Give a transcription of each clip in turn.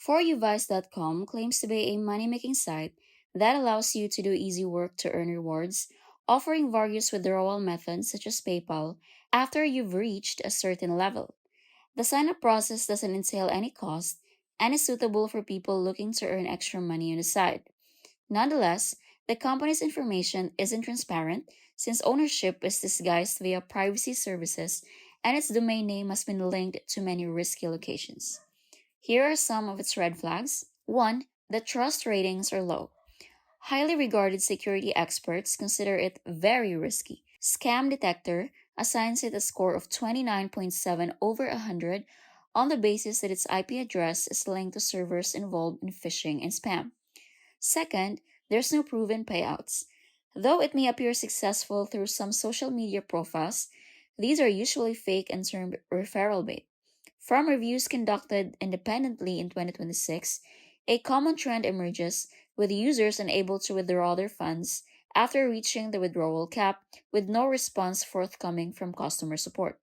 4uvice.com claims to be a money-making site that allows you to do easy work to earn rewards, offering various withdrawal methods such as PayPal after you've reached a certain level. The sign-up process doesn't entail any cost and is suitable for people looking to earn extra money on the side. Nonetheless, the company's information isn't transparent since ownership is disguised via privacy services and its domain name has been linked to many risky locations. Here are some of its red flags. 1. The trust ratings are low. Highly regarded security experts consider it very risky. Scam Detector assigns it a score of 29.7 over 100 on the basis that its IP address is linked to servers involved in phishing and spam. Second, there's no proven payouts. Though it may appear successful through some social media profiles, these are usually fake and termed referral bait. From reviews conducted independently in 2026, a common trend emerges with users unable to withdraw their funds after reaching the withdrawal cap with no response forthcoming from customer support.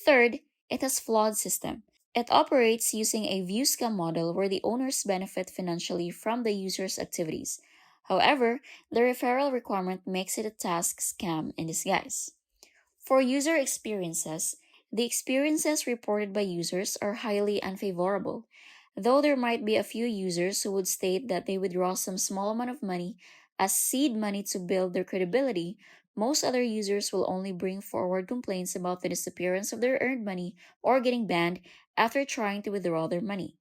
Third, it has flawed system. It operates using a view scam model where the owners benefit financially from the user's activities. However, the referral requirement makes it a task scam in disguise. For user experiences, the experiences reported by users are highly unfavorable. Though there might be a few users who would state that they withdraw some small amount of money as seed money to build their credibility, most other users will only bring forward complaints about the disappearance of their earned money or getting banned after trying to withdraw their money.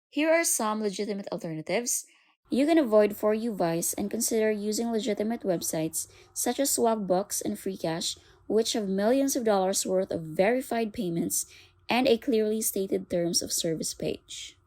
Here are some legitimate alternatives. You can avoid For You Vice and consider using legitimate websites such as Swapbox and Freecash, which have millions of dollars worth of verified payments and a clearly stated terms of service page.